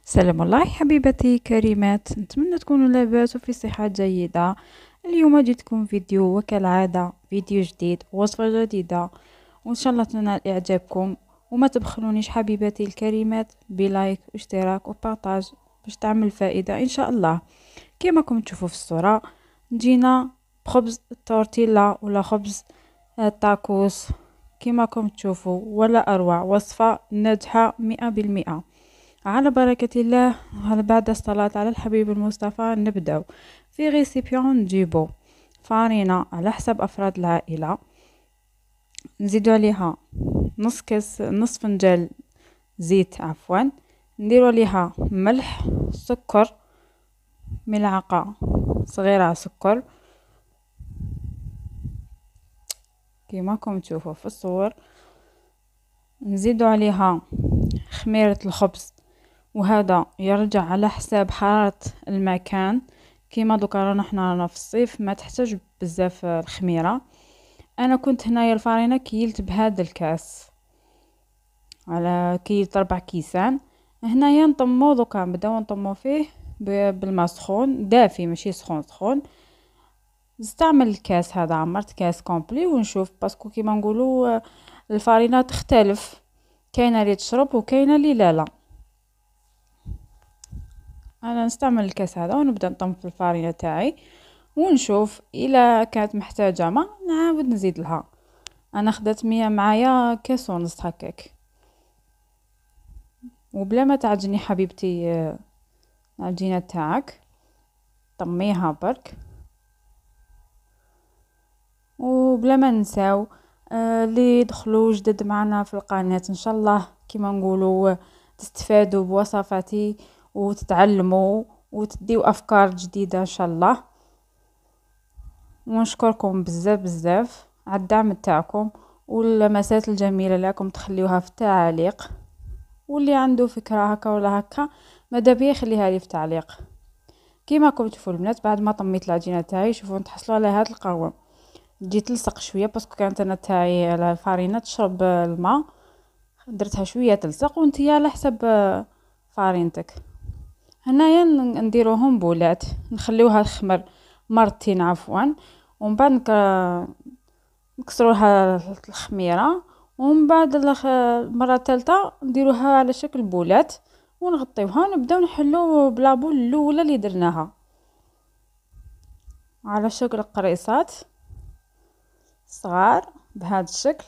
سلام الله حبيبتي كريمات، نتمنى تكونوا لاباس وفي صحة جيدة. اليوم جيتكم فيديو وكالعادة، فيديو جديد، وصفة جديدة، وان شاء الله تنال اعجابكم. وما تبخلونيش حبيبتي الكريمات بلايك واشتراك وبارطاج باش تعمل فائدة ان شاء الله. كما راكم تشوفوا في الصورة، جينا بخبز التورتيلا ولا خبز التاكوس. كما راكم تشوفوا ولا اروع، وصفة ناجحة 100%. على بركة الله. بعد الصلاة على الحبيب المصطفى نبدأ في ريسيبيون. نجيبو فارينة على حسب أفراد العائلة، نزيدو عليها نص كاس، نص فنجان زيت عفوا، نديرو عليها ملح، سكر، ملعقة صغيرة سكر كما راكم تشوفوا في الصور. نزيدو عليها خميرة الخبز، وهذا يرجع على حساب حرارة المكان. كيما دوكا رانا حنا في الصيف ما تحتاج بزاف الخميرة. انا كنت هنايا الفارينة كيلت بهذا الكاس، على كيلت 4 كيسان. هنايا نطمو دوكا نبداو نطمو فيه بالماء سخون دافي ماشي سخون سخون. نستعمل الكاس هذا، عمرت كاس كومبلي ونشوف، باسكو كيما نقولوا الفارينة تختلف، كاينه اللي تشرب وكاينه اللي لا. انا نستعمل الكاس هذا ونبدا نطم في الفارينه تاعي ونشوف الا كانت محتاجه ما نعاود نزيد لها. انا خدت معايا كاس ونص هكاك. وبلا ما تعجني حبيبتي العجينه تاعك، طميها برك. وبلا ما ننساو اللي دخلوا جدد معنا في القناه، ان شاء الله كيما نقولوا تستفادوا بوصفاتي وتتعلموا وتديو افكار جديده ان شاء الله. ونشكركم بزاف بزاف على الدعم تاعكم واللمسات الجميله اللي راكم تخليوها في التعاليق. واللي عنده فكره هكا ولا هكا ماذا بيا يخليها لي في التعليق. كيما راكم تشوفوا البنات، بعد ما طميت العجينه تاعي شوفوا نتحصلوا على هذا القوام. جيت تلصق شويه باسكو كانت انا تاعي الفارينه تشرب الماء، درتها شويه تلصق، وانتي على حسب فارينتك. هنايا نديروهم بولات، نخليوها تخمر مرتين عفوا، ومن بعد نكسروها الخميره، ومن بعد المره الثالثه نديروها على شكل بولات ونغطيوها ونبداو نحلو بلابول الاولى اللي درناها على شكل قريصات صغار بهذا الشكل.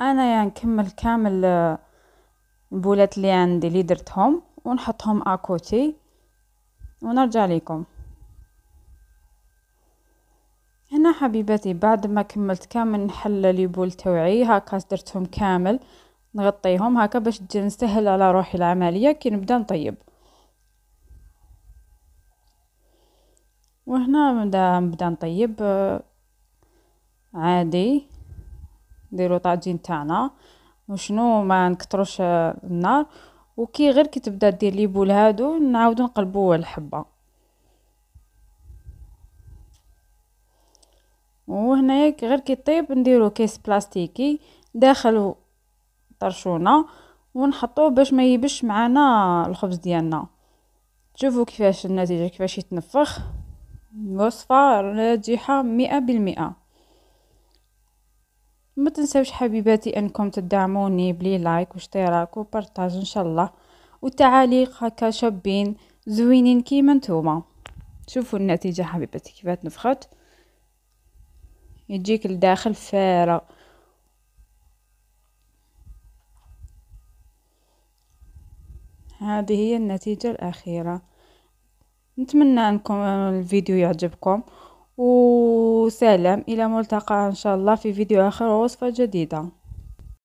انا يعني نكمل كامل البولات اللي عندي اللي درتهم ونحطهم اكوتي ونرجع لكم. هنا حبيباتي بعد ما كملت كامل نحل لي بول توعي هكا درتهم كامل، نغطيهم هكا باش تجي نسهل على روحي العمليه كي نبدا نطيب. وهنا نبدا نطيب عادي، نديرو طاجين تاعنا وشنو ما نكتروش النار. وكي غير كي تبدا دير لي بول هادو نعاودو نقلبوه الحبه. وهنايا غير كي طيب نديرو كيس بلاستيكي داخل طرشونه ونحطوه باش ما يبش معنا الخبز ديالنا. شوفوا كيفاش النتيجه، كيفاش يتنفخ. وصفه ناجحه 100%. ما تنسوش حبيباتي انكم تدعموني بلي لايك واشتراك وبارطاج ان شاء الله، والتعاليق هكا شابين زوينين كيما نتوما. شوفوا النتيجه حبيباتي كيف تنفخت، يجيك الداخل فارغ. هذه هي النتيجة الأخيرة. نتمنى أنكم الفيديو يعجبكم، وسلام إلى ملتقى إن شاء الله في فيديو آخر ووصفة جديدة.